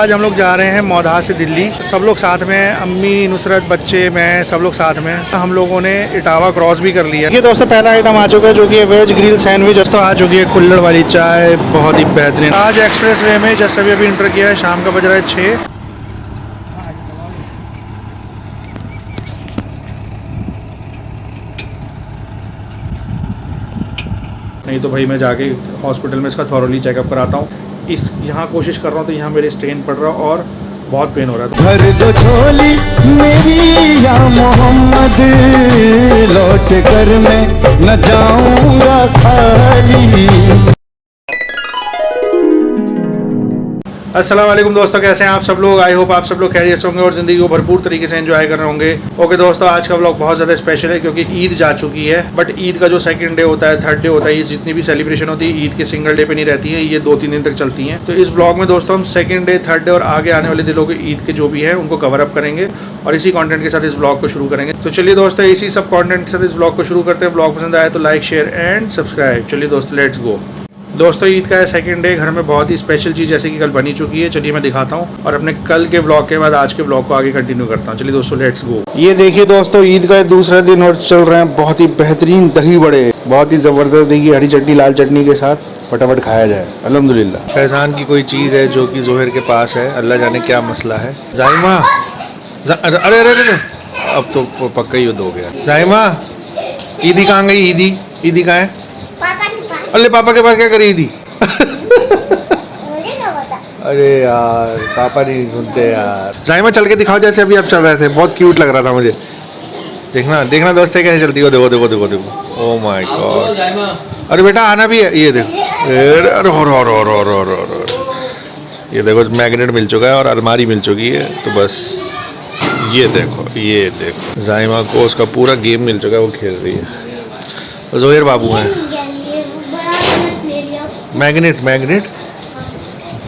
आज हम लोग जा रहे हैं मौधा से दिल्ली। सब लोग साथ में, अम्मी, नुसरत, बच्चे, मैं, सब लोग साथ में। हम लोगों ने इटावा क्रॉस भी कर लिया। ये दोस्तों पहला आइटम आ चुका है जो कि है वेज ग्रिल सैंडविच। दोस्तों आ चुकी है कुल्हड़ वाली चाय, बहुत ही बेहतरीन। आज एक्सप्रेस वे में जस्ट अभी इंटर किया है, शाम का बज रहा है 6। नहीं तो भाई मैं जाके हॉस्पिटल में इसका थॉरली चेकअप कराता हूँ। यहाँ कोशिश कर रहा हूँ तो यहाँ मेरे स्ट्रेन पड़ रहा है और बहुत पेन हो रहा है। भर दो झोली मेरी या मोहम्मद, लौट कर मैं न जाऊंगा खाली। अस्सलाम वालेकुम दोस्तों, कैसे हैं आप सब लोग। आई होप आप सब लोग खैरियत से होंगे और ज़िंदगी को भरपूर तरीके से एंजॉय कर रहे होंगे। ओके दोस्तों, आज का व्लॉग बहुत ज़्यादा स्पेशल है क्योंकि ईद जा चुकी है। बट ईद का जो सेकंड डे होता है, थर्ड डे होता है, ये जितनी भी सेलिब्रेशन होती है ईद के सिंगल डे पे नहीं रहती है, ये 2-3 दिन तक चलती हैं। तो इस व्लॉग में दोस्तों हम सेकंड डे, थर्ड डे और आगे आने वाले दिनों के ईद के जो भी है उनको कवर अप करेंगे और इसी कॉन्टेंट के साथ इस व्लॉग को शुरू करेंगे। तो चलिए दोस्तों, इसी सब कॉन्टेंट के साथ इस व्लॉग को शुरू करते हैं। व्लॉग पसंद आए तो लाइक, शेयर एंड सब्सक्राइब। चलिए दोस्तों, लेट्स गो। दोस्तों ईद का है सेकंड डे, घर में बहुत ही स्पेशल चीज़ जैसे कि कल बनी चुकी है, चलिए मैं दिखाता हूँ और अपने कल के ब्लॉग के बाद आज के ब्लॉग को आगे कंटिन्यू करता हूँ। चलिए दोस्तों, लेट्स गो। ये देखिए दोस्तों, ईद का दूसरा दिन और चल रहे हैं बहुत ही बेहतरीन दही बड़े, बहुत ही ज़बरदस्त। देखिए हरी चटनी, लाल चटनी के साथ फटाफट खाया जाए अल्हम्दुलिल्लाह। फैजान की कोई चीज़ है जो कि जोहर के पास है, अल्लाह जाने क्या मसला है। जाइमा, अरे अरे अरे, अब तो पक्का ही युद्ध हो गया। जाइमा, ईदी कहाँ गई? ईदी कहाँ है? अल्ले पापा के पास क्या करी थी? अरे यार, पापा नहीं सुनते यार। जाइमा चल के दिखाओ जैसे अभी आप चल रहे थे, बहुत क्यूट लग रहा था मुझे। देखना देखना दोस्त कैसे चलती हो, देखो देखो देखो देखो। Oh my God. अरे बेटा आना भी है, ये देखो। ये देखो मैग्नेट मिल चुका है और अलमारी मिल चुकी है। तो बस ये देखो जाइमा को उसका पूरा गेम मिल चुका है, वो खेल रही है। जोहर बाबू हैं मैग्नेट।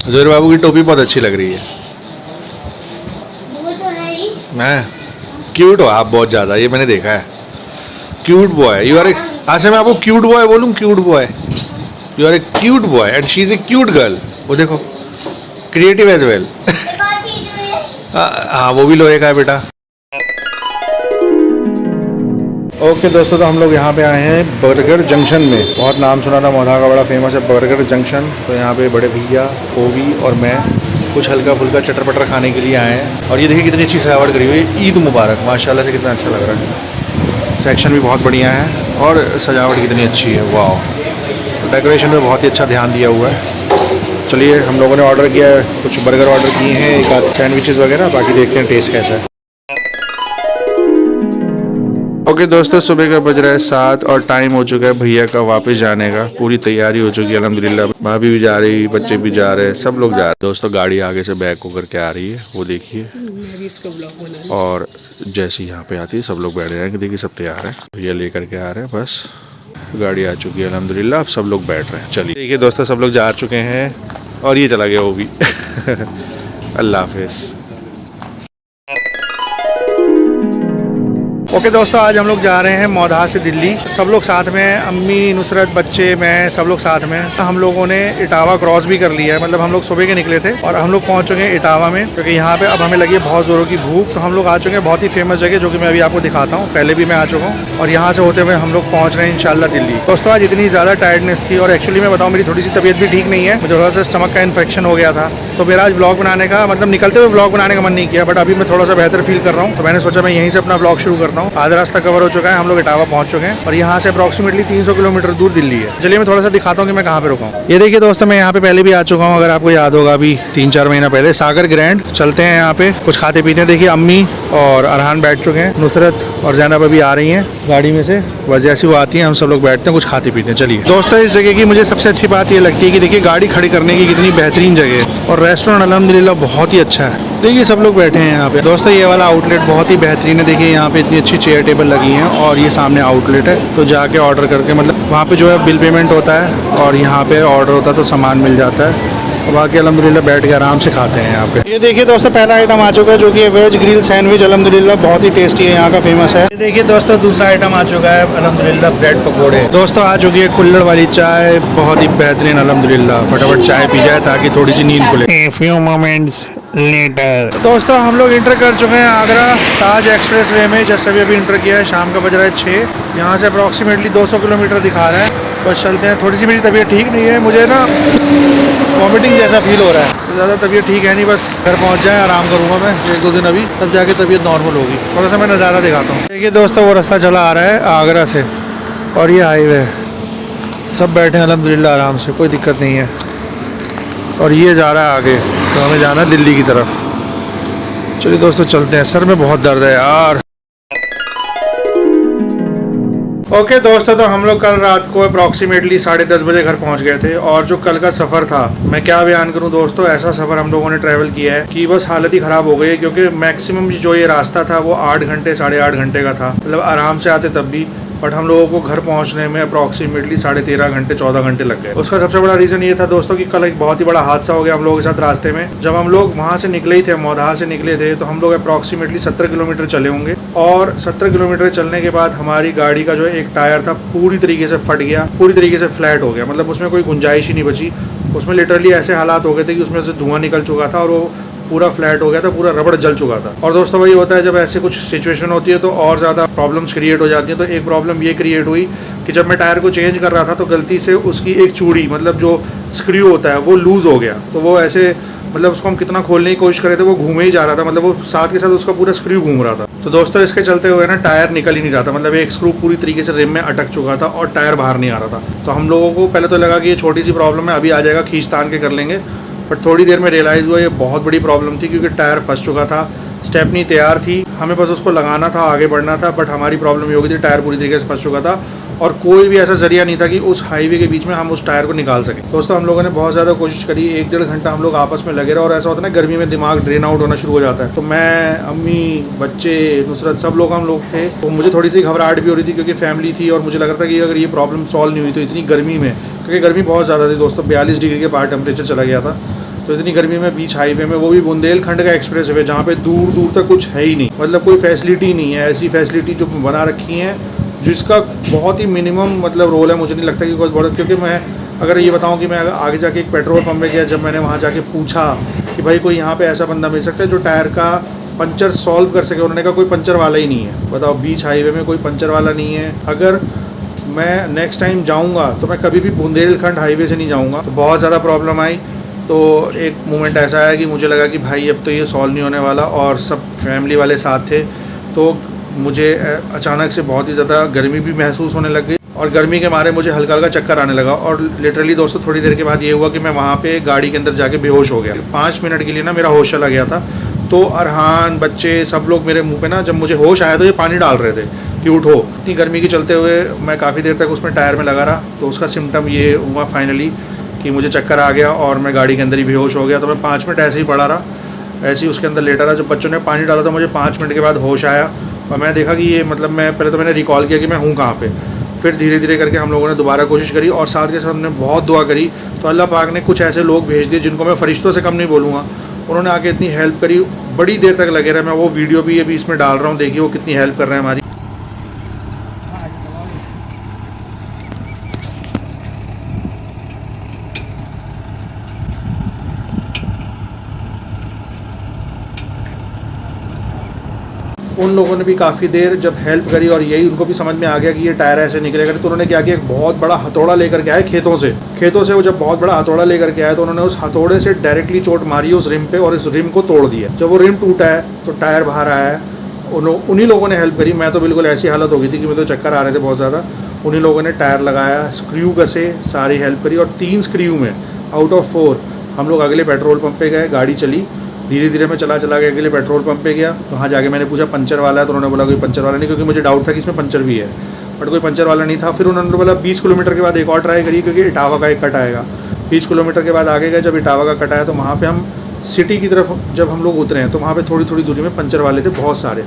जोहर बाबू की टोपी बहुत अच्छी लग रही है। वो तो है ही। मैं क्यूट हो आप बहुत ज़्यादा, ये मैंने देखा है। Cute boy you are a. अच्छा मैं आपको क्यूट बॉय बोलूँ? Cute boy, you are a cute boy and she is a cute girl. वो देखो, क्रिएटिव एज वेल। हाँ वो भी लोहे का है बेटा। ओके दोस्तों, तो हम लोग यहाँ पे आए हैं बर्गर जंक्शन में। बहुत नाम सुना था, मौधा का बड़ा फेमस है बर्गर जंक्शन। तो यहाँ पे बड़े भैया, ओवी और मैं कुछ हल्का फुल्का चटर पटर खाने के लिए आए हैं। और ये देखिए कितनी अच्छी सजावट करी हुई है। ईद मुबारक, माशाल्लाह से कितना अच्छा लग रहा है। सेक्शन भी बहुत बढ़िया है और सजावट कितनी अच्छी है, वाह। तो डेकोरेशन में बहुत ही अच्छा ध्यान दिया हुआ है। चलिए हम लोगों ने ऑर्डर किया है, कुछ बर्गर ऑर्डर किए हैं, एक आध सैंडविचेस वगैरह, बाकी देखते हैं टेस्ट कैसा है। ओके दोस्तों, सुबह का बज रहा है 7 और टाइम हो चुका है भैया का वापस जाने का। पूरी तैयारी हो चुकी है अल्हम्दुलिल्लाह। भाभी भी जा रही, बच्चे भी जा रहे हैं, सब लोग जा रहे हैं। दोस्तों गाड़ी आगे से बैक होकर के आ रही है, वो देखिए। और जैसे यहाँ पे आती है सब लोग बैठ जाएंगे। देखिए सब तैयार है, भैया लेकर के आ रहे हैं, बस गाड़ी आ चुकी है अल्हम्दुलिल्लाह। अब सब लोग बैठ रहे हैं। चलिए देखिए दोस्तों, सब लोग जा चुके हैं और ये चला गया वो भी। अल्लाह हाफिज़। ओके दोस्तों, आज हम लोग जा रहे हैं मौधा से दिल्ली। सब लोग साथ में, अम्मी, नुसरत, बच्चे, मैं, सब लोग साथ में। हम लोगों ने इटावा क्रॉस भी कर लिया है, मतलब हम लोग सुबह के निकले थे और हम लोग पहुंच चुके हैं इटावा में क्योंकि यहाँ पे अब हमें लगी है बहुत ज़ोरों की भूख। तो हम लोग आ चुके हैं बहुत ही फेमस जगह जो कि मैं अभी आपको दिखाता हूँ। पहले भी मैं आ चुका हूँ और यहाँ से होते हुए हम लोग पहुँच रहे हैं इंशाल्लाह दिल्ली। दोस्तों आज इतनी ज़्यादा टायर्डनेस थी और एक्चुअली मैं बताऊँ मेरी थोड़ी सी तबीयत भी ठीक नहीं है, मुझे थोड़ा सा स्टमक का इन्फेक्शन हो गया था। तो मेरा आज व्लॉग बनाने का मतलब निकलते हुए व्लॉग बनाने का मन नहीं किया, बट अभी मैं थोड़ा सा बेहतर फील कर रहा हूँ तो मैंने सोचा मैं यहीं से अपना व्लॉग शुरू करता हूँ। आधा रास्ता कवर हो चुका है, हम लोग इटावा पहुंच चुके हैं और यहाँ से अप्रॉक्सीमेटली 300 किलोमीटर दूर दिल्ली है। चलिए मैं थोड़ा सा दिखाता हूँ कि मैं कहाँ पे रुका हूँ। ये देखिए दोस्तों, मैं यहाँ पे पहले भी आ चुका हूँ, अगर आपको याद होगा अभी 3-4 महीना पहले। सागर ग्रैंड चलते हैं, यहाँ पे कुछ खाते पीते हैं। देखिए अम्मी और अरहान बैठ चुके हैं, नुसरत और जैनब अभी आ रही हैं गाड़ी में से, बस जैसी वो आती हैं हम सब लोग बैठते हैं, कुछ खाते पीते हैं। चलिए दोस्तों, इस जगह की मुझे सबसे अच्छी बात ये लगती है कि देखिए गाड़ी खड़ी करने की कितनी बेहतरीन जगह है और रेस्टोरेंट अल्हम्दुलिल्लाह बहुत ही अच्छा है। देखिए सब लोग बैठे हैं यहाँ पे। दोस्तों ये वाला आउटलेट बहुत ही बेहतरीन है। देखिए यहाँ पे इतनी अच्छी चेयर टेबल लगी हैं और ये सामने आउटलेट है। तो जाके ऑर्डर करके, मतलब वहाँ पे जो है बिल पेमेंट होता है और यहाँ पे ऑर्डर होता है तो सामान मिल जाता है। और बाकी अल्हम्दुलिल्लाह बैठ के आराम से खाते हैं यहाँ पे। ये देखिए दोस्तों, पहला आइटम आ चुका है जो कि है वेज ग्रिल सैंडविच। अल्हम्दुलिल्लाह बहुत ही टेस्टी है, यहाँ का फेमस है। ये देखिए दोस्तों, दूसरा आइटम आ चुका है अल्हम्दुलिल्लाह ब्रेड पकौड़े। दोस्तों आ चुकी है कुल्हड़ वाली चाय, बहुत ही बेहतरीन अल्हम्दुलिल्लाह। फटाफट चाय पी जाए ताकि थोड़ी सी नींद खुले। A few moments later. तो दोस्तों हम लोग इंटर कर चुके हैं आगरा ताज एक्सप्रेस वे में। जस्ट अभी इंटर किया है, शाम का बज रहा है 6। यहाँ से अप्रॉक्सीमेटली 200 किलोमीटर दिखा रहा है। बस चलते हैं। थोड़ी सी मेरी तबीयत ठीक नहीं है, मुझे ना वॉमिटिंग जैसा फील हो रहा है। तो ज़्यादा तबीयत ठीक है नहीं, बस घर पहुँच जाए, आराम करूँगा मैं 1-2 दिन अभी, तब जाके तबीयत नॉर्मल होगी। थोड़ा सा मैं नज़ारा दिखाता हूँ। देखिए दोस्तों, वो रास्ता चला आ रहा है आगरा से और ये हाईवे है। सब बैठे हैं अल्हम्दुलिल्लाह आराम से, कोई दिक्कत नहीं है। और ये जा रहा है आगे, तो हमें जाना है दिल्ली की तरफ। चलिए दोस्तों चलते हैं। सर में बहुत दर्द है यार। ओके दोस्तों, तो हम लोग कल रात को अप्रॉक्सीमेटली 10:30 बजे घर पहुंच गए थे। और जो कल का सफ़र था, मैं क्या बयान करूं दोस्तों, ऐसा सफ़र हम लोगों ने ट्रैवल किया है कि बस हालत ही ख़राब हो गई है। क्योंकि मैक्सिमम जो ये रास्ता था वो 8 घंटे 8.5 घंटे का था, मतलब आराम से आते तब भी। बट हम लोगों को घर पहुंचने में अप्रॉक्सीमेटली 13.5 घंटे 14 घंटे लग गए। उसका सबसे बड़ा रीज़न ये था दोस्तों कि कल एक बहुत ही बड़ा हादसा हो गया हम लोगों के साथ रास्ते में। जब हम लोग वहाँ से निकले ही थे, मौधा से निकले थे, तो हम लोग अप्रॉक्सीमेटली 70 किलोमीटर चले होंगे। और 70 किलोमीटर चलने के बाद हमारी गाड़ी का जो एक टायर था पूरी तरीके से फट गया, पूरी तरीके से फ्लैट हो गया। मतलब उसमें कोई गुंजाइश ही नहीं बची। उसमें लिटरली ऐसे हालात हो गए थे कि उसमें से धुआं निकल चुका था और वो पूरा फ्लैट हो गया था, पूरा रबड़ जल चुका था। और दोस्तों वही होता है, जब ऐसे कुछ सिचुएशन होती है तो और ज़्यादा प्रॉब्लम्स क्रिएट हो जाती हैं। तो एक प्रॉब्लम ये क्रिएट हुई कि जब मैं टायर को चेंज कर रहा था तो गलती से उसकी एक चूड़ी, मतलब जो स्क्रू होता है, वो लूज़ हो गया। तो वो ऐसे, मतलब उसको हम कितना खोलने की कोशिश कर रहे थे, वो घूमे ही जा रहा था। मतलब वो साथ के साथ उसका पूरा स्क्रू घूम रहा था। तो दोस्तों इसके चलते हुए ना टायर निकल ही नहीं रहा था। मतलब एक स्क्रू पूरी तरीके से रिम में अटक चुका था और टायर बाहर नहीं आ रहा था। तो हम लोगों को पहले तो लगा कि ये छोटी सी प्रॉब्लम है, अभी आ जाएगा, खींचतान के कर लेंगे। बट थोड़ी देर में रियलाइज़ हुआ ये बहुत बड़ी प्रॉब्लम थी, क्योंकि टायर फंस चुका था, स्टेपनी तैयार थी, हमें बस उसको लगाना था, आगे बढ़ना था। बट हमारी प्रॉब्लम ये हो गई थी, टायर पूरी तरीके से फंस चुका था और कोई भी ऐसा जरिया नहीं था कि उस हाईवे के बीच में हम उस टायर को निकाल सकें। दोस्तों हम लोगों ने बहुत ज़्यादा कोशिश करी, 1-1.5 घंटा हम लोग आपस में लगे रहे। और ऐसा होता है ना, गर्मी में दिमाग ड्रेन आउट होना शुरू हो जाता है। तो मैं, अम्मी, बच्चे, नुसरत, सब लोग हम लोग थे। तो मुझे थोड़ी सी घबराहट भी हो रही थी, क्योंकि फैमिली थी और मुझे लग रहा था कि अगर ये प्रॉब्लम सॉल्व नहीं हुई तो इतनी गर्मी में, क्योंकि गर्मी बहुत ज़्यादा थी दोस्तों, 42 डिग्री के पार टेम्परेचर चला गया था। तो इतनी गर्मी में बीच हाईवे में, वो भी बुंदेलखंड का एक्सप्रेस वे, जहाँ पे दूर दूर तक कुछ है ही नहीं, मतलब कोई फैसिलिटी नहीं है। ऐसी फैसिलिटी जो बना रखी हैं जिसका बहुत ही मिनिमम मतलब रोल है, मुझे नहीं लगता कि कोई बड़ा। क्योंकि मैं अगर ये बताऊं कि मैं आगे जाके एक पेट्रोल पंप में गया, जब मैंने वहाँ जाके पूछा कि भाई कोई यहाँ पे ऐसा बंदा मिल सकता है जो टायर का पंचर सॉल्व कर सके, उन्होंने कहा कोई पंचर वाला ही नहीं है। बताओ, बीच हाईवे में कोई पंचर वाला नहीं है। अगर मैं नेक्स्ट टाइम जाऊँगा तो मैं कभी भी बुंदेलखंड हाईवे से नहीं जाऊँगा। तो बहुत ज़्यादा प्रॉब्लम आई। तो एक मोमेंट ऐसा आया कि मुझे लगा कि भाई अब तो ये सॉल्व नहीं होने वाला, और सब फैमिली वाले साथ थे। तो मुझे अचानक से बहुत ही ज़्यादा गर्मी भी महसूस होने लग गई, और गर्मी के मारे मुझे हल्का हल्का चक्कर आने लगा। और लिटरली दोस्तों थोड़ी देर के बाद ये हुआ कि मैं वहाँ पे गाड़ी के अंदर जाके बेहोश हो गया। 5 मिनट के लिए ना मेरा होश चला गया था। तो अरहान, बच्चे, सब लोग मेरे मुँह पे ना, जब मुझे होश आया तो ये पानी डाल रहे थे कि उठो। इतनी गर्मी के चलते हुए मैं काफ़ी देर तक उसमें टायर में लगा रहा। तो उसका सिम्टम ये हुआ फाइनली कि मुझे चक्कर आ गया और मैं गाड़ी के अंदर ही बेहोश हो गया। तो मैं 5 मिनट ऐसे ही पड़ा रहा, ऐसे ही उसके अंदर लेटा रहा। जब बच्चों ने पानी डाला तो मुझे 5 मिनट के बाद होश आया, और मैं देखा कि ये, मतलब मैं पहले तो मैंने रिकॉल किया कि मैं हूँ कहाँ पे। फिर धीरे धीरे करके हम लोगों ने दोबारा कोशिश करी, और साथ के साथ हमने बहुत दुआ करी। तो अल्लाह पाक ने कुछ ऐसे लोग भेज दिए जिनको मैं फ़रिश्तों से कम नहीं बोलूँगा। उन्होंने आके इतनी हेल्प करी, बड़ी देर तक लगे रहे। मैं वो वीडियो भी अभी इसमें डाल रहा हूँ, देखिए वो कितनी हेल्प कर रहे हैं हमारी। उन लोगों ने भी काफ़ी देर जब हेल्प करी, और यही उनको भी समझ में आ गया कि ये टायर ऐसे निकलेगा। तो उन्होंने क्या किया, एक बहुत बड़ा हथौड़ा लेकर के आए खेतों से वो जब बहुत बड़ा हथौड़ा लेकर के आए तो उन्होंने उस हथौड़े से डायरेक्टली चोट मारी उस रिम पे, और इस रिम को तोड़ दिया। जब वो रिम टूटा है तो टायर बाहर आया है। उन्हीं लोगों ने हेल्प करी। मैं तो बिल्कुल ऐसी हालत हो गई थी कि मुझे तो चक्कर आ रहे थे बहुत ज़्यादा। उन्हीं लोगों ने टायर लगाया, स्क्रू कसे, सारी हेल्प करी, और 3 स्क्रू में आउट ऑफ 4 हम लोग अगले पेट्रोल पंप पे गए। गाड़ी चली, धीरे धीरे मैं चला के अगले पेट्रोल पंप पे गया। तो वहाँ जाके मैंने पूछा पंचर वाला है, तो उन्होंने बोला कोई पंचर वाला नहीं, क्योंकि मुझे डाउट था कि इसमें पंचर भी है, बट कोई पंचर वाला नहीं था। फिर उन्होंने बोला 20 किलोमीटर के बाद एक और ट्राई करिए, क्योंकि इटावा का एक कट आएगा। 20 किलोमीटर के बाद आगे गए, जब इटावा का कट आया तो वहाँ पर हम सिटी की तरफ जब हम लोग उतरे हैं तो वहाँ पर थोड़ी थोड़ी दूरी में पंचर वाले थे बहुत सारे।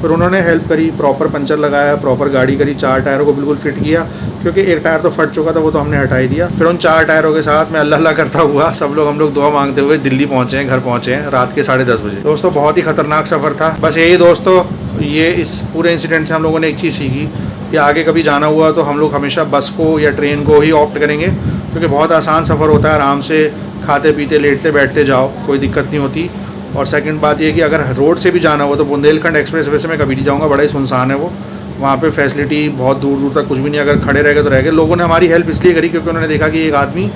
फिर उन्होंने हेल्प करी, प्रॉपर पंचर लगाया, प्रॉपर गाड़ी करी, 4 टायरों को बिल्कुल फिट किया, क्योंकि एक टायर तो फट चुका था, वो तो हमने हटा ही दिया। फिर उन 4 टायरों के साथ मैं अल्लाह अल्लाह करता हुआ सब लोग, हम लोग दुआ मांगते हुए दिल्ली पहुँचे हैं, घर पहुँचे हैं रात के 10:30 बजे। दोस्तों बहुत ही खतरनाक सफ़र था। बस यही दोस्तों, ये इस पूरे इंसिडेंट से हम लोगों ने एक चीज़ सीखी कि आगे कभी जाना हुआ तो हम लोग हमेशा बस को या ट्रेन को ही ऑप्ट करेंगे, क्योंकि बहुत आसान सफ़र होता है, आराम से खाते पीते लेटते बैठते जाओ, कोई दिक्कत नहीं होती। और सेकंड बात ये कि अगर रोड से भी जाना हो तो बुंदेलखंड एक्सप्रेस वे से मैं कभी नहीं जाऊँगा, बड़ा ही सुनसान है वो। वहाँ पे फैसिलिटी बहुत दूर दूर तक कुछ भी नहीं, अगर खड़े रह गए तो रह गए। लोगों ने हमारी हेल्प इसलिए करी क्योंकि उन्होंने देखा कि एक आदमी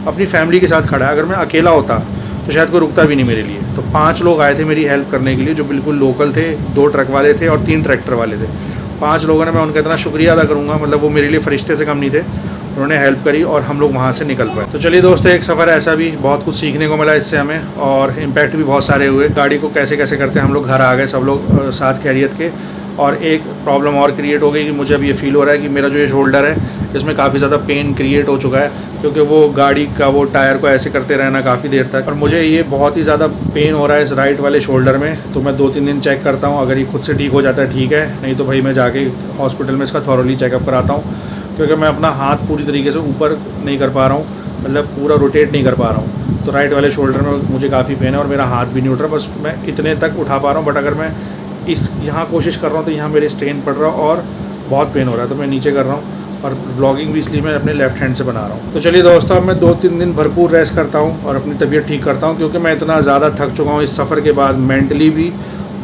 अपनी फैमिली के साथ खड़ा है, अगर मैं अकेला होता तो शायद कोई रुकता भी नहीं मेरे लिए। तो 5 लोग आए थे मेरी हेल्प करने के लिए, जो बिल्कुल लोकल थे, 2 ट्रक वाले थे और 3 ट्रैक्टर वाले थे। 5 लोगों ने, मैं उनका इतना शुक्रिया अदा करूँगा, मतलब वो मेरे लिए फरिश्ते से कम नहीं थे। उन्होंने हेल्प करी और हम लोग वहाँ से निकल पाए। तो चलिए दोस्तों, एक सफ़र ऐसा भी, बहुत कुछ सीखने को मिला इससे हमें, और इम्पैक्ट भी बहुत सारे हुए। गाड़ी को कैसे कैसे करते हम लोग घर आ गए सब लोग साथ खैरियत के। और एक प्रॉब्लम और क्रिएट हो गई कि मुझे अब ये फील हो रहा है कि मेरा जो ये शोल्डर है इसमें काफ़ी ज़्यादा पेन क्रिएट हो चुका है, क्योंकि वो गाड़ी का वो टायर को ऐसे करते रहना काफ़ी देर तक, और मुझे ये बहुत ही ज़्यादा पेन हो रहा है इस राइट वाले शोल्डर में। तो मैं 2-3 दिन चेक करता हूँ, अगर ये खुद से ठीक हो जाता है ठीक है, नहीं तो भाई मैं जाके हॉस्पिटल में इसका थॉरोली चेकअप कराता हूँ, क्योंकि मैं अपना हाथ पूरी तरीके से ऊपर नहीं कर पा रहा हूँ, मतलब पूरा रोटेट नहीं कर पा रहा हूँ। तो राइट वाले शोल्डर में मुझे काफ़ी पेन है और मेरा हाथ भी नहीं उठ रहा, बस मैं इतने तक उठा पा रहा हूँ। बट अगर मैं यहाँ कोशिश कर रहा हूँ तो यहाँ मेरे स्ट्रेन पड़ रहा है और बहुत पेन हो रहा है, तो मैं नीचे कर रहा हूँ। और व्लॉगिंग भी इसलिए मैं अपने लेफ्ट हैंड से बना रहा हूँ। तो चलिए दोस्तों, अब मैं 2-3 दिन भरपूर रेस्ट करता हूँ और अपनी तबीयत ठीक करता हूँ, क्योंकि मैं इतना ज़्यादा थक चुका हूँ इस सफ़र के बाद, मेंटली भी,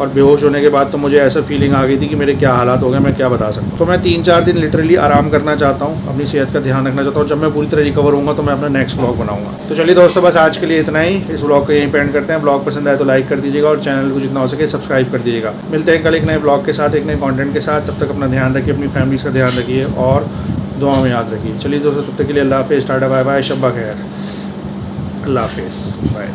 और बेहोश होने के बाद तो मुझे ऐसा फीलिंग आ गई थी कि मेरे क्या हालात हो गए, मैं क्या बता सकता। तो मैं 3-4 दिन लिटरली आराम करना चाहता हूँ, अपनी सेहत का ध्यान रखना चाहता हूँ। जब मैं पूरी तरह रिकवर होऊंगा तो मैं अपना नेक्स्ट व्लॉग बनाऊंगा। तो चलिए दोस्तों, बस आज के लिए इतना ही। इस व्लॉग को यहीं पे एंड करते हैं। व्लॉग पसंद आए तो लाइक कर दीजिएगा और चैनल को जितना हो सके सब्सक्राइब कर दीजिएगा। मिलते हैं कल एक नए ब्लॉग के साथ, एक नए कॉन्टेंट के साथ। तब तक अपना ध्यान रखिए, अपनी फैमिलीज़ का ध्यान रखिए और दुआ में याद रखिए। चलिए दोस्तों, तब तक के लिए अल्लाह हाफ़िज़, टाटा बाय बाय, शब्बा खैर, अल्लाह हाफ़िज़, बाय।